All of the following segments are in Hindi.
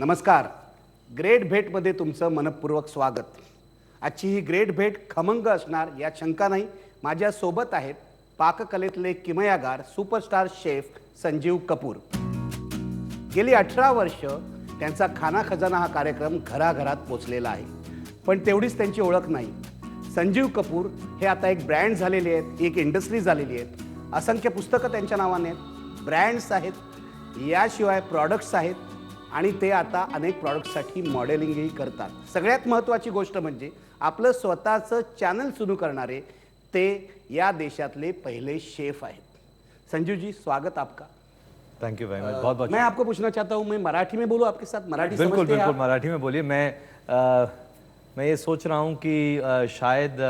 नमस्कार. ग्रेट भेटमध्ये तुमचं मनपूर्वक स्वागत. आजची ही ग्रेट भेट खमंग असणार यात शंका नाही. माझ्यासोबत आहेत पाककलेतले किमयागार सुपरस्टार शेफ संजीव कपूर. गेली 18 वर्ष त्यांचा खाना खजाना हा कार्यक्रम घराघरात पोचलेला आहे. पण तेवढीच त्यांची ओळख नाही. संजीव कपूर हे आता एक ब्रँड झालेले आहेत, एक इंडस्ट्री झालेली आहेत. असंख्य पुस्तकं त्यांच्या नावाने आहेत, ब्रँड्स आहेत, याशिवाय प्रॉडक्ट्स आहेत आणि ते आता अनेक प्रॉडक्ट्ससाठी मॉडेलिंगही करतात. सगळ्यात महत्त्वाची गोष्ट म्हणजे आपलं स्वतःचं चॅनल सुरू करणारे ते या देशातले पहले शेफ आहेत. संजीव जी, स्वागत आपका. Thank you very much. बहुत बहुत मैं आपको पूछना चाहता हूँ, मैं मराठी में बोलूँ आपके साथ? मराठी बिल्कुल समझते हैं बिल्कुल आप? मराठी में बोलिए. मैं ये सोच रहा हूँ कि शायद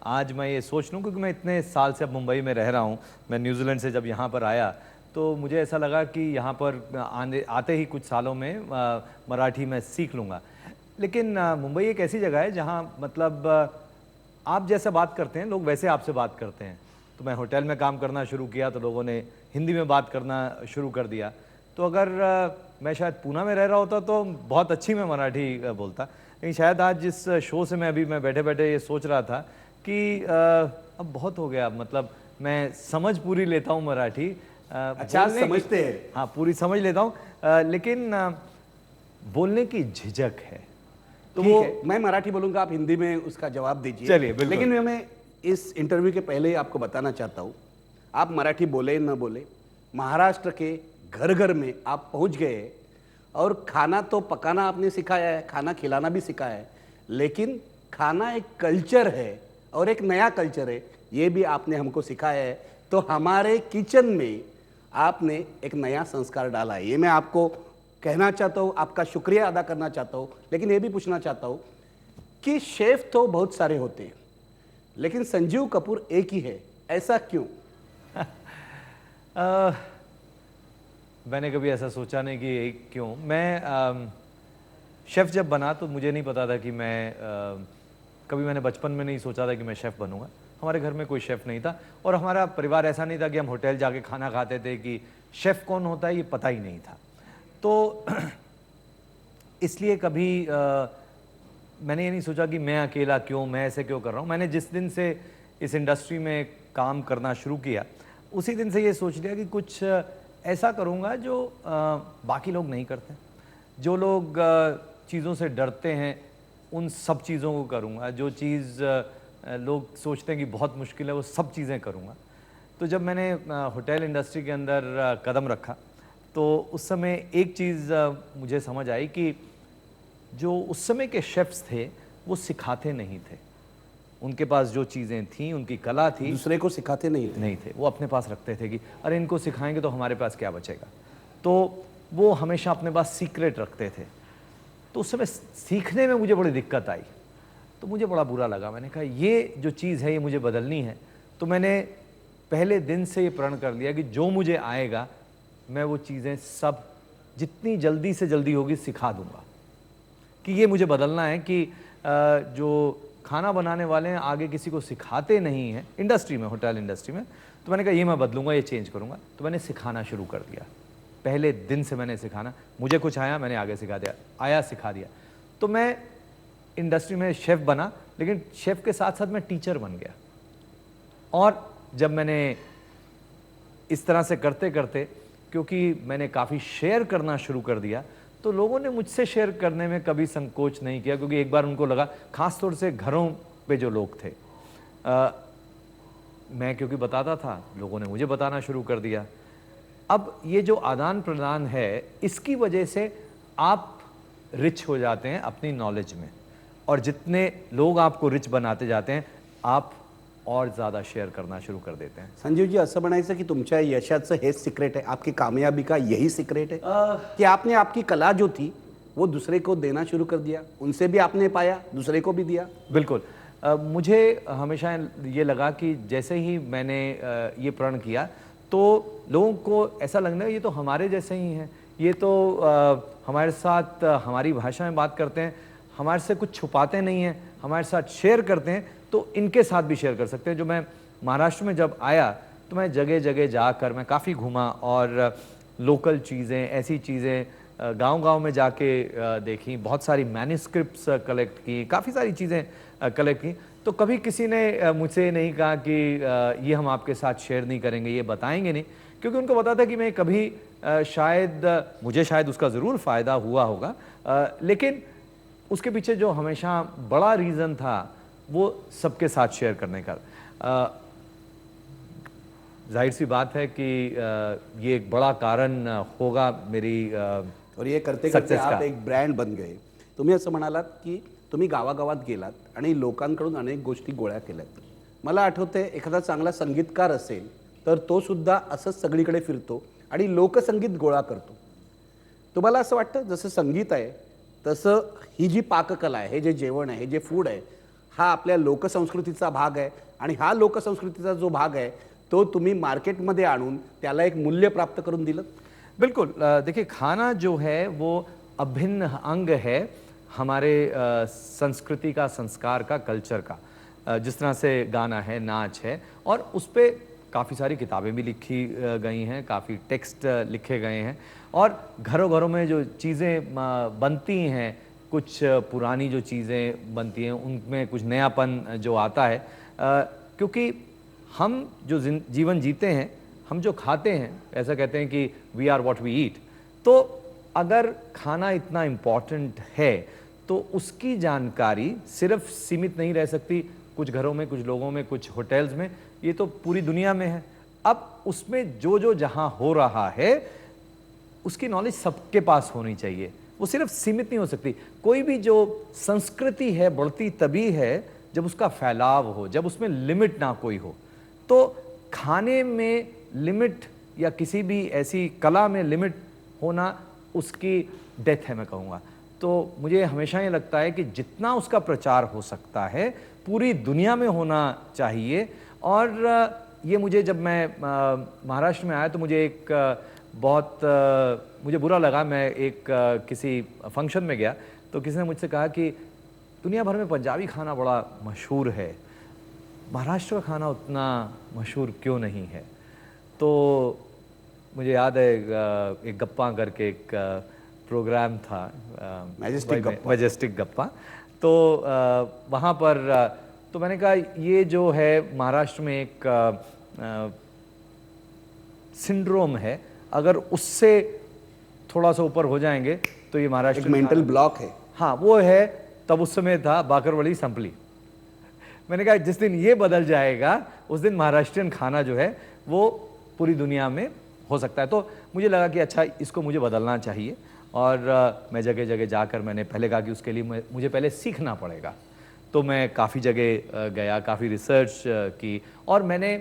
आज मैं ये सोच लूँ, क्योंकि मैं इतने साल से अब मुंबई में रह रहा हूँ. मैं न्यूजीलैंड से जब यहाँ पर आया तो मुझे ऐसा लगा कि यहाँ पर आते ही कुछ सालों में मराठी मैं सीख लूँगा. लेकिन मुंबई एक ऐसी जगह है जहाँ मतलब आप जैसे बात करते हैं लोग वैसे आपसे बात करते हैं. तो मैं होटल में काम करना शुरू किया तो लोगों ने हिंदी में बात करना शुरू कर दिया. तो अगर मैं शायद पूना में रह रहा होता तो बहुत अच्छी मैं मराठी बोलता. लेकिन शायद आज जिस शो से मैं बैठे बैठे ये सोच रहा था कि अब बहुत हो गया, मतलब मैं समझ पूरी लेता हूँ मराठी. अच्छा, आप समझते हैं? हाँ, पूरी समझ लेता हूँ, लेकिन बोलने की झिझक है. तो ठीक वो है, मैं मराठी बोलूँगा, आप हिंदी में उसका जवाब दीजिए. चलिए, बिल्कुल. लेकिन मैं इस इंटरव्यू के पहले ही आपको बताना चाहता हूँ, आप मराठी बोले न बोले, महाराष्ट्र के घर घर में आप पहुँच गए और खाना तो पकाना आपने सिखाया है, खाना खिलाना भी सिखाया है, लेकिन खाना एक कल्चर है और एक नया कल्चर है, ये भी आपने हमको सिखाया है. तो हमारे किचन में आपने एक नया संस्कार डाला है, ये मैं आपको कहना चाहता हूँ, आपका शुक्रिया अदा करना चाहता हूँ. लेकिन ये भी पूछना चाहता हूँ कि शेफ तो बहुत सारे होते हैं, लेकिन संजीव कपूर एक ही है, ऐसा क्यों? मैंने कभी ऐसा सोचा नहीं कि एक क्यों. मैं शेफ़ जब बना तो मुझे नहीं पता था कि मैं कभी मैंने बचपन में नहीं सोचा था कि मैं शेफ़ बनूंगा. हमारे घर में कोई शेफ़ नहीं था और हमारा परिवार ऐसा नहीं था कि हम होटल जाके खाना खाते थे. कि शेफ़ कौन होता है ये पता ही नहीं था. तो इसलिए कभी मैंने ये नहीं सोचा कि मैं अकेला क्यों, मैं ऐसे क्यों कर रहा हूँ. मैंने जिस दिन से इस इंडस्ट्री में काम करना शुरू किया उसी दिन से ये सोच लिया कि कुछ ऐसा करूँगा जो बाकी लोग नहीं करते. जो लोग चीज़ों से डरते हैं उन सब चीज़ों को करूँगा. जो चीज़ लोग सोचते हैं कि बहुत मुश्किल है वो सब चीज़ें करूँगा. तो जब मैंने होटल इंडस्ट्री के अंदर कदम रखा तो उस समय एक चीज़ मुझे समझ आई कि जो उस समय के शेफ्स थे वो सिखाते नहीं थे. उनके पास जो चीज़ें थीं, उनकी कला थी, दूसरे को सिखाते नहीं थे. वो अपने पास रखते थे कि अरे इनको सिखाएंगे तो हमारे पास क्या बचेगा. तो वो हमेशा अपने पास सीक्रेट रखते थे. तो उस समय सीखने में मुझे बड़ी दिक्कत आई. तो मुझे बड़ा बुरा लगा. मैंने कहा ये जो चीज़ है ये मुझे बदलनी है. तो मैंने पहले दिन से ये प्रण कर लिया कि जो मुझे आएगा मैं वो चीज़ें सब जितनी जल्दी से जल्दी होगी सिखा दूंगा. कि ये मुझे बदलना है कि जो खाना बनाने वाले हैं आगे किसी को सिखाते नहीं हैं इंडस्ट्री में, होटल इंडस्ट्री में. तो मैंने कहा ये मैं बदलूंगा, ये चेंज करूंगा. तो मैंने सिखाना शुरू कर दिया. पहले दिन से मैंने सिखाना, मुझे कुछ आया मैंने आगे सिखा दिया, आया सिखा दिया. तो मैं इंडस्ट्री में शेफ़ बना, लेकिन शेफ़ के साथ साथ मैं टीचर बन गया. और जब मैंने इस तरह से करते करते, क्योंकि मैंने काफ़ी शेयर करना शुरू कर दिया, तो लोगों ने मुझसे शेयर करने में कभी संकोच नहीं किया. क्योंकि एक बार उनको लगा, ख़ास तौर से घरों पे जो लोग थे, मैं क्योंकि बताता था, लोगों ने मुझे बताना शुरू कर दिया. अब ये जो आदान प्रदान है इसकी वजह से आप रिच हो जाते हैं अपनी नॉलेज में. और जितने लोग आपको रिच बनाते जाते हैं आप और ज़्यादा शेयर करना शुरू कर देते हैं. संजीव जी, असं म्हणायचं की तुमच्या यशाचं हेच सिक्रेट है, आपकी कामयाबी का यही सिक्रेट है कि आपने आपकी कला जो थी वो दूसरे को देना शुरू कर दिया, उनसे भी आपने पाया, दूसरे को भी दिया. बिल्कुल. मुझे हमेशा ये लगा कि जैसे ही मैंने ये प्रण किया तो लोगों को ऐसा लगना ये तो हमारे जैसे ही हैं, ये तो हमारे साथ हमारी भाषा में बात करते हैं, हमारे से कुछ छुपाते नहीं हैं, हमारे साथ शेयर करते हैं, तो इनके साथ भी शेयर कर सकते हैं. जो मैं महाराष्ट्र में जब आया तो मैं जगह जगह जाकर मैं काफ़ी घूमा और लोकल चीज़ें, ऐसी चीज़ें गांव-गांव में जाके देखी, बहुत सारी मैन्युस्क्रिप्ट्स कलेक्ट की, काफ़ी सारी चीज़ें कलेक्ट की। तो कभी किसी ने मुझसे नहीं कहा कि ये हम आपके साथ शेयर नहीं करेंगे, ये बताएँगे नहीं, क्योंकि उनको पता था कि मैं कभी मुझे शायद उसका ज़रूर फ़ायदा हुआ होगा, लेकिन उसके पीछे जो हमेशा बड़ा रीज़न था, वो सबके साथ शेयर करने का। ज़ाहिर सी बात है कि ये एक बड़ा कारण होगा मेरी और हे करते करते सक्सेस आप का. एक ब्रँड बन गए. तुम्ही असं म्हणालात की तुम्ही गावागावात गेलात आणि लोकांकडून अनेक गोष्टी गोळ्या केल्यात. मला आठवते एखादा चांगला संगीतकार असेल तर तो सुद्धा असंच सगळीकडे फिरतो आणि लोकसंगीत गोळा करतो. तुम्हाला असं वाटतं जसं संगीत आहे तसं ही जी पाककला आहे, हे जे जेवण आहे, हे जे फूड आहे, हा आपल्या लोकसंस्कृतीचा भाग आहे आणि हा लोकसंस्कृतीचा जो भाग आहे तो तुम्ही मार्केटमध्ये आणून त्याला एक मूल्य प्राप्त करून दिलं? बिल्कुल, देखिए खाना जो है वो अभिन्न अंग है हमारे संस्कृति का, संस्कार का, कल्चर का। जिस तरह से गाना है, नाच है, और उस पे काफ़ी सारी किताबें भी लिखी गई हैं, काफ़ी टेक्स्ट लिखे गए हैं, और घरों-घरों में जो चीज़ें बनती हैं, कुछ पुरानी जो चीज़ें बनती हैं, उनमें कुछ नयापन जो आता है, क्योंकि हम जो जीवन जीते हैं, हम जो खाते हैं, ऐसा कहते हैं कि we are what we eat. तो अगर खाना इतना इम्पॉर्टेंट है तो उसकी जानकारी सिर्फ सीमित नहीं रह सकती कुछ घरों में, कुछ लोगों में, कुछ होटल्स में, ये तो पूरी दुनिया में है। अब उसमें जो जो जहाँ हो रहा है उसकी नॉलेज सबके पास होनी चाहिए, वो सिर्फ सीमित नहीं हो सकती। कोई भी जो संस्कृति है बढ़ती तभी है जब उसका फैलाव हो, जब उसमें लिमिट ना कोई हो। तो खाने में लिमिट या किसी भी ऐसी कला में लिमिट होना उसकी डेथ है, मैं कहूँगा। तो मुझे हमेशा ये लगता है कि जितना उसका प्रचार हो सकता है पूरी दुनिया में होना चाहिए। और ये मुझे जब मैं महाराष्ट्र में आया तो मुझे एक बहुत मुझे बुरा लगा। मैं एक किसी फंक्शन में गया तो किसी ने मुझसे कहा कि दुनिया भर में पंजाबी खाना बड़ा मशहूर है, महाराष्ट्र का खाना उतना मशहूर क्यों नहीं है। तो मुझे याद है एक गप्पा करके एक प्रोग्राम था, मैजेस्टिक गप्पा। तो वहाँ पर तो मैंने कहा ये जो है महाराष्ट्र में एक सिंड्रोम है, अगर उससे थोड़ा सा ऊपर हो जाएंगे तो ये महाराष्ट्र एक मेंटल ब्लॉक है। हाँ वो है। तब उस समय था बाकरवली संपली। मैंने कहा जिस दिन ये बदल जाएगा उस दिन महाराष्ट्रियन खाना जो है वो पूरी दुनिया में हो सकता है। तो मुझे लगा कि अच्छा इसको मुझे बदलना चाहिए। और मैं जगह जगह जाकर मैंने पहले कहा कि उसके लिए मुझे पहले सीखना पड़ेगा। तो मैं काफ़ी जगह गया, काफ़ी रिसर्च की, और मैंने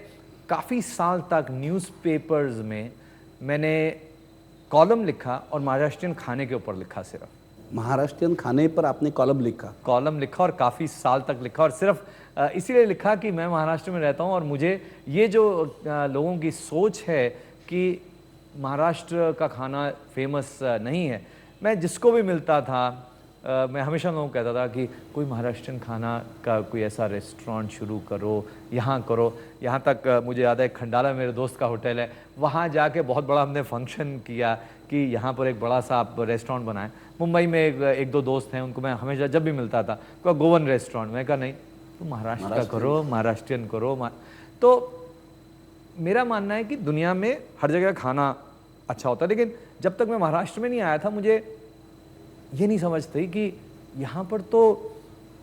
काफ़ी साल तक न्यूज़पेपर्स में मैंने कॉलम लिखा और महाराष्ट्रियन खाने के ऊपर लिखा। सिर्फ महाराष्ट्रियन खाने पर आपने कॉलम लिखा और काफ़ी साल तक लिखा, और सिर्फ इसीलिए लिखा कि मैं महाराष्ट्र में रहता हूँ और मुझे ये जो लोगों की सोच है कि महाराष्ट्र का खाना फेमस नहीं है, मैं जिसको भी मिलता था मैं हमेशा लोगों को कहता था कि कोई महाराष्ट्रियन खाना का कोई ऐसा रेस्टोरेंट शुरू करो, यहाँ करो। यहाँ तक मुझे याद है खंडाला मेरे दोस्त का होटल है, वहाँ जाके बहुत बड़ा हमने फंक्शन किया कि यहाँ पर एक बड़ा सा आप रेस्टोरेंट बनाएं। मुंबई में एक दो दोस्त हैं, उनको मैं हमेशा जब भी मिलता था कोई गोवन रेस्टोरेंट, मैं कहा नहीं तुम महाराष्ट्र का करो, महाराष्ट्रियन करो। तो मेरा मानना है कि दुनिया में हर जगह खाना अच्छा होता है, लेकिन जब तक मैं महाराष्ट्र में नहीं आया था मुझे ये नहीं समझती कि यहाँ पर तो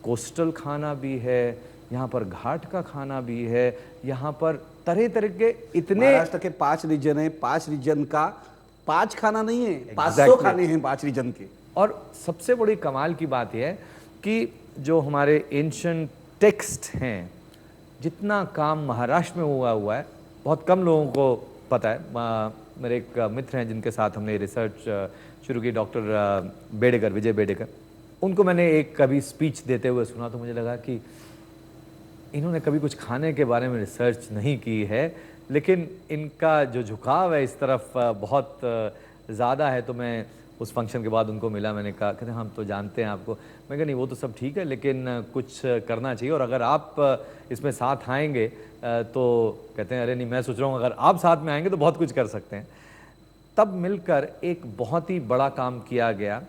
कोस्टल खाना भी है, यहाँ पर घाट का खाना भी है, यहाँ पर तरह तरह के इतने। महाराष्ट्र के 5 रीजन है, 5 रीजन का 5 खाना नहीं है, 500 खाने हैं 5 रीजन के। और सबसे बड़ी कमाल की बात यह है कि जो हमारे एंशिएंट टेक्स्ट हैं, जितना काम महाराष्ट्र में हुआ है बहुत कम लोगों को पता है। मेरे एक मित्र हैं जिनके साथ हमने रिसर्च शुरू की, डॉक्टर बेडेकर, विजय बेडेकर। उनको मैंने एक कभी स्पीच देते हुए सुना तो मुझे लगा कि इन्होंने कभी कुछ खाने के बारे में रिसर्च नहीं की है, लेकिन इनका जो झुकाव है इस तरफ बहुत ज़्यादा है। तो मैं उस फंक्शन के बाद उनको मिला, मैंने कहा कहते हम तो जानते हैं आपको। मैं कहा नहीं वो तो सब ठीक है, लेकिन कुछ करना चाहिए, और अगर आप इसमें साथ आएंगे तो कहते हैं अरे नहीं मैं सोच रहा हूँ अगर आप साथ में आएंगे तो बहुत कुछ कर सकते हैं। तब मिलकर एक बहुत ही बड़ा काम किया गया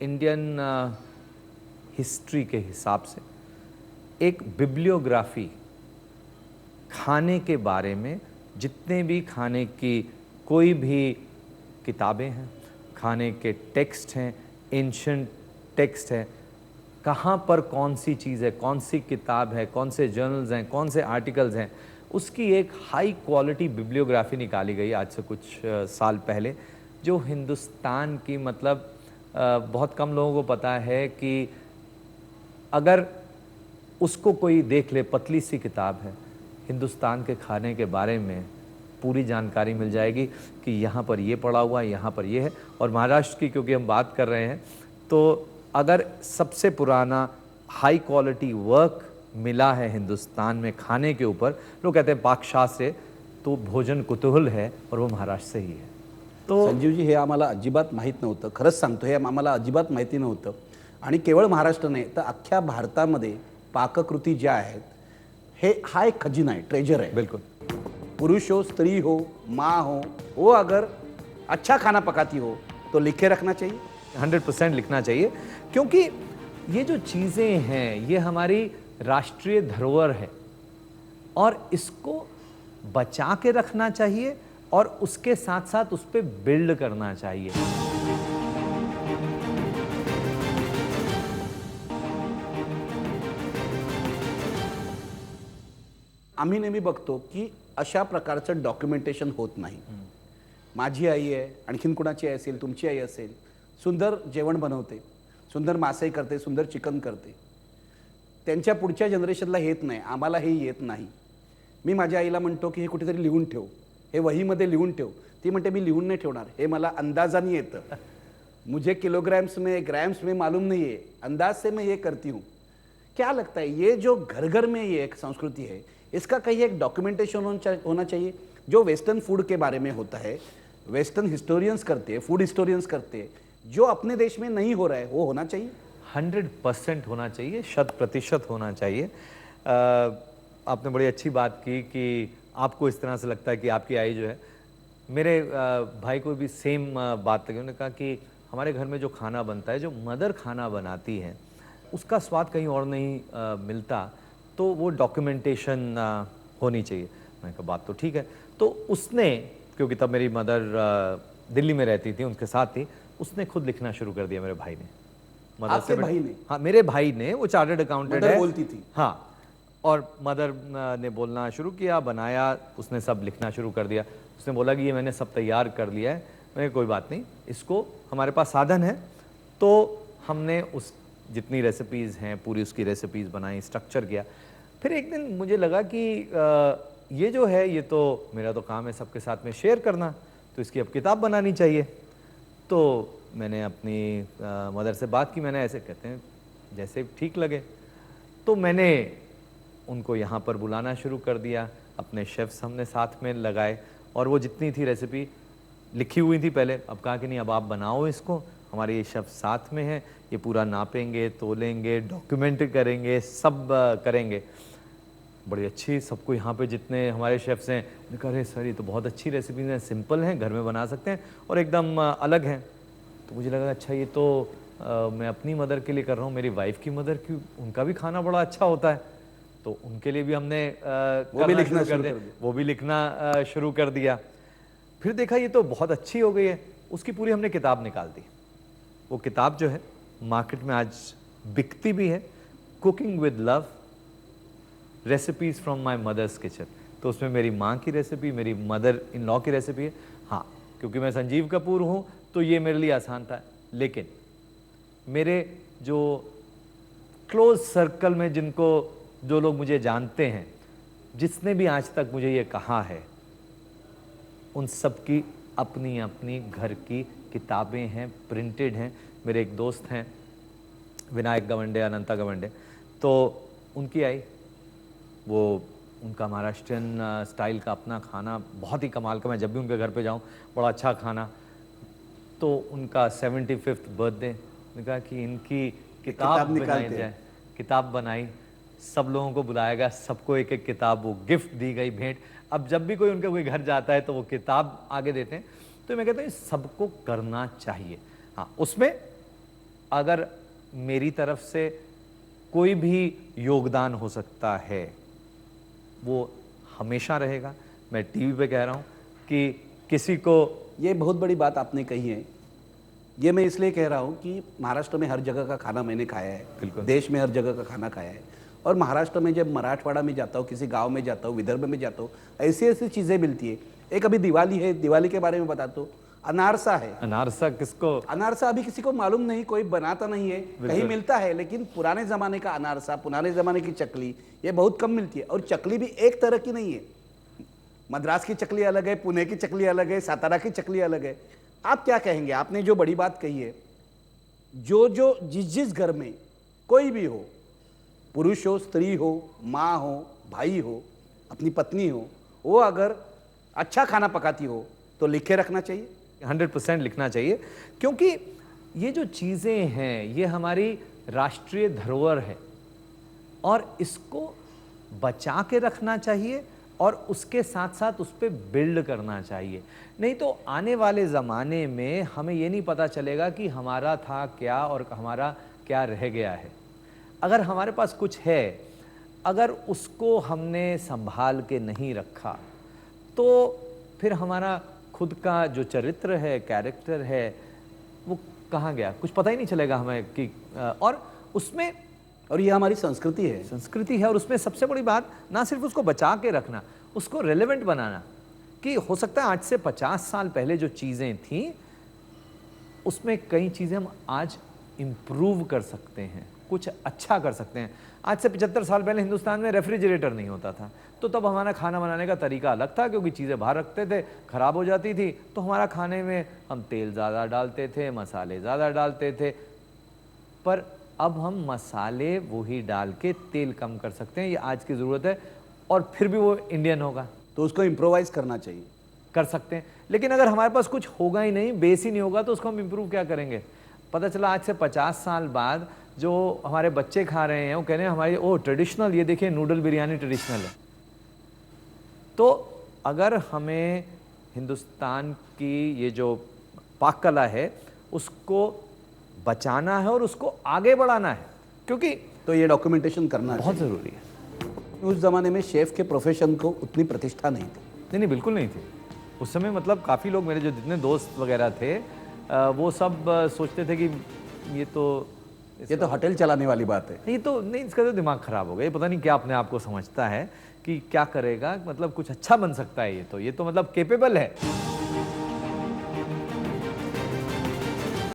इंडियन हिस्ट्री के हिसाब से, एक बिब्लियोग्राफी खाने के बारे में, जितने भी खाने की कोई भी किताबें हैं, खाने के टेक्स्ट हैं, एंशंट टेक्स्ट है, कहाँ पर कौन सी चीज़ है, कौन सी किताब है, कौन से जर्नल्स हैं, कौन से आर्टिकल्स हैं, उसकी एक हाई क्वालिटी बिब्लियोग्राफी निकाली गई आज से कुछ साल पहले, जो हिंदुस्तान की मतलब बहुत कम लोगों को पता है कि अगर उसको कोई देख ले, पतली सी किताब है, हिंदुस्तान के खाने के बारे में पूरी जानकारी मिल जाएगी कि यहाँ पर ये पड़ा हुआ है, यहाँ पर ये है। और महाराष्ट्र की क्योंकि हम बात कर रहे हैं, तो अगर सबसे पुराना हाई क्वालिटी वर्क मिला है हिंदुस्तान में खाने के ऊपर, लोग कहते हैं पाकशास्त्र से, तो भोजन कुतूहल है और वो महाराष्ट्र से ही है। तो संजीवजी, हे आम्हाला अजिबात माहीत नव्हतं, खरंच सांगतो, हे आम्हाला अजिबात माहिती नव्हतं. आणि केवळ महाराष्ट्र नाही तर अख्ख्या भारतामध्ये पाककृती ज्या आहेत, हा एक खजिना आहे, ट्रेजर है. बिल्कुल. पुरुष हो, स्त्री हो, माँ हो, वो अगर अच्छा खाना पकाती हो तो लिखे रखना चाहिए. 100% लिखना चाहिए, क्योंकि ये जो चीज़ें हैं ये हमारी राष्ट्रीय धरोहर है और इसको बचा के रखना चाहिए और उसके साथ साथ उस पर बिल्ड करना चाहिए. आम्ही नेहमी बघतो की अशा प्रकारचं डॉक्युमेंटेशन होत नाही. माझी आई आहे, आणखीन कुणाची आई असेल, तुमची आई असेल, सुंदर जेवण बनवते, सुंदर मासे करते, सुंदर चिकन करते. त्यांच्या पुढच्या जनरेशनला येत नाही, आम्हाला हे येत नाही. मी माझ्या आईला म्हणतो की हे कुठेतरी लिहून ठेव, हे वहीमध्ये लिहून ठेव. ती म्हणते मी लिहून नाही ठेवणार, हे मला अंदाजाने येतं. मुझे किलोग्राम्स में ग्राम्स में मालूम नहीं है, अंदाज से मैं ये करती हूँ. क्या लगता है ये जो घर घर में ये एक संस्कृति है, इसका कहीं एक डॉक्यूमेंटेशन होना चाहिए जो वेस्टर्न फूड के बारे में होता है, वेस्टर्न हिस्टोरियंस करते हैं, फूड हिस्टोरियंस करते हैं, जो अपने देश में नहीं हो रहा है वो होना चाहिए. 100% होना चाहिए, 100% होना चाहिए. आपने बड़ी अच्छी बात की कि आपको इस तरह से लगता है कि आपकी आई जो है, मेरे भाई को भी सेम बात लगी. उन्होंने कहा कि हमारे घर में जो खाना बनता है, जो मदर खाना बनाती है, उसका स्वाद कहीं और नहीं मिलता, तो वो डॉक्यूमेंटेशन होनी चाहिए. मैंने कहा बात तो ठीक है. तो उसने, क्योंकि तब मेरी मदर दिल्ली में रहती थी, उनके साथ थी, उसने खुद लिखना शुरू कर दिया मेरे भाई ने. आपके भाई ने? हाँ, मेरे भाई ने. वो चार्टर्ड अकाउंटेंट है. बोलती थी? हाँ. और मदर ने बोलना शुरू किया, बनाया, उसने सब लिखना शुरू कर दिया. उसने बोला कि ये मैंने सब तैयार कर लिया है. मैंने कोई बात नहीं, इसको हमारे पास साधन है, तो हमने उस जितनी रेसिपीज़ हैं पूरी उसकी रेसिपीज़ बनाई, स्ट्रक्चर किया. फिर एक दिन मुझे लगा कि ये जो है, ये तो मेरा तो काम है सबके साथ में शेयर करना, तो इसकी अब किताब बनानी चाहिए. तो मैंने अपनी मदर से बात की. मैंने ऐसे कहते हैं जैसे ठीक लगे, तो मैंने उनको यहाँ पर बुलाना शुरू कर दिया. अपने शेफ्स हमने साथ में लगाए और वो जितनी थी रेसिपी लिखी हुई थी पहले, अब कहा कि नहीं, अब आप बनाओ इसको, हमारे ये शेफ साथ में हैं, ये पूरा नापेंगे, तोलेंगे, डॉक्यूमेंट करेंगे, सब करेंगे. बड़ी अच्छी, सबको यहाँ पे जितने हमारे शेफ्स हैं, मैंने कहा अरे सर ये तो बहुत अच्छी रेसिपीज हैं, सिंपल हैं, घर में बना सकते हैं और एकदम अलग हैं. तो मुझे लगा अच्छा ये तो मैं अपनी मदर के लिए कर रहा हूँ, मेरी वाइफ की मदर की, उनका भी खाना बड़ा अच्छा होता है, तो उनके लिए भी हमने वो भी लिखना शुरू कर दिया. फिर देखा ये तो बहुत अच्छी हो गई है, उसकी पूरी हमने किताब निकाल दी. वो किताब जो है मार्केट में आज बिकती भी है, cooking with love, recipes from my mother's kitchen. तो उसमें मेरी माँ की रेसिपी, मेरी मदर इन लॉ की रेसिपी है. हाँ, क्योंकि मैं संजीव कपूर हूँ तो ये मेरे लिए आसान था, लेकिन मेरे जो क्लोज सर्कल में जो लोग मुझे जानते हैं, जिसने भी आज तक मुझे ये कहा है, उन सब की अपनी अपनी घर की किताबें हैं, प्रिंटेड हैं. मेरे एक दोस्त हैं विनायक गवंडे, अनंता गवंडे, तो उनकी आई, वो उनका महाराष्ट्रियन स्टाइल का अपना खाना बहुत ही कमाल का. मैं जब भी उनके घर पे जाऊं, बड़ा अच्छा खाना. तो उनका 75th बर्थडे, मैंने कहा कि इनकी किताब बनाई जाए. किताब बनाई, सब लोगों को बुलाया गया, सबको एक एक किताब वो गिफ्ट दी गई, भेंट. अब जब भी कोई उनके कोई घर जाता है तो वो किताब आगे देते हैं. तो मैं कहता हूँ सबको करना चाहिए। हाँ, उसमें अगर मेरी तरफ से कोई भी योगदान हो सकता है वो हमेशा रहेगा। मैं टीवी पे कह रहा हूँ कि किसी को, ये बहुत बड़ी बात आपने कही है। ये मैं इसलिए कह रहा हूँ कि महाराष्ट्र में हर जगह का खाना मैंने खाया है, बिल्कुल। देश में हर जगह का खाना खाया है। और महाराष्ट्र में जब मराठवाड़ा में जाता हूँ, किसी गांव में जाता हूँ, विदर्भ में जाता हूँ, ऐसी ऐसी चीज़ें मिलती है। एक अभी दिवाली है, दिवाली के बारे में बताता हूँ। अनारसा है। अनारसा किसको, अनारसा अभी किसी को मालूम नहीं, कोई बनाता नहीं है, कहीं मिलता है, लेकिन पुराने ज़माने का अनारसा, पुराने ज़माने की चकली ये बहुत कम मिलती है। और चकली भी एक तरह की नहीं है। मद्रास की चकली अलग है, पुणे की चकली अलग है, सातारा की चकली अलग है। आप क्या कहेंगे? आपने जो बड़ी बात कही है, जो जिस घर में कोई भी हो, पुरुष हो, स्त्री हो, माँ हो, भाई हो, अपनी पत्नी हो, वो अगर अच्छा खाना पकाती हो तो लिख के रखना चाहिए। 100% लिखना चाहिए, क्योंकि ये जो चीज़ें हैं ये हमारी राष्ट्रीय धरोहर है और इसको बचा के रखना चाहिए और उसके साथ साथ उस पर बिल्ड करना चाहिए। नहीं तो आने वाले ज़माने में हमें ये नहीं पता चलेगा कि हमारा था क्या और हमारा क्या रह गया है। अगर हमारे पास कुछ है, अगर उसको हमने संभाल के नहीं रखा तो फिर हमारा खुद का जो चरित्र है, कैरेक्टर है, वो कहाँ गया, कुछ पता ही नहीं चलेगा हमें कि और उसमें, और ये हमारी संस्कृति है। और उसमें सबसे बड़ी बात ना सिर्फ उसको बचा के रखना, उसको रेलेवेंट बनाना। कि हो सकता है आज से 50 साल पहले जो चीज़ें थीं उसमें कई चीज़ें हम आज इम्प्रूव कर सकते हैं, कुछ अच्छा कर सकते हैं। आज से 75 साल पहले हिंदुस्तान में रेफ्रिजरेटर नहीं होता था, तो तब हमारा खाना बनाने का तरीका अलग था, क्योंकि चीज़ें बाहर रखते थे, ख़राब हो जाती थी, तो हमारा खाने में हम तेल ज़्यादा डालते थे, मसाले ज़्यादा डालते थे। पर अब हम मसाले वही डाल के तेल कम कर सकते हैं, ये आज की ज़रूरत है, और फिर भी वो इंडियन होगा तो उसको इम्प्रोवाइज करना चाहिए। कर सकते हैं। लेकिन अगर हमारे पास कुछ होगा ही नहीं, बेस ही नहीं होगा, तो उसको हम इम्प्रूव क्या करेंगे? पता चला आज से 50 साल बाद जो हमारे बच्चे खा रहे हैं वो कह रहे हैं हमारी ओ ट्रेडिशनल, ये देखिए नूडल बिरयानी ट्रेडिशनल है। तो अगर हमें हिंदुस्तान की ये जो पाक कला है उसको बचाना है और उसको आगे बढ़ाना है, क्योंकि तो ये डॉक्यूमेंटेशन करना बहुत ज़रूरी है। उस ज़माने में शेफ़ के प्रोफेशन को उतनी प्रतिष्ठा नहीं थी। नहीं, बिल्कुल नहीं थी उस समय। मतलब काफ़ी लोग, मेरे जो जितने दोस्त वगैरह थे, वो सब सोचते थे कि ये तो होटल चलाने वाली बात है। ये तो नहीं, इसका तो दिमाग ख़राब हो गया, ये पता नहीं क्या अपने आप को समझता है कि क्या करेगा, मतलब कुछ अच्छा बन सकता है, ये तो मतलब केपेबल है।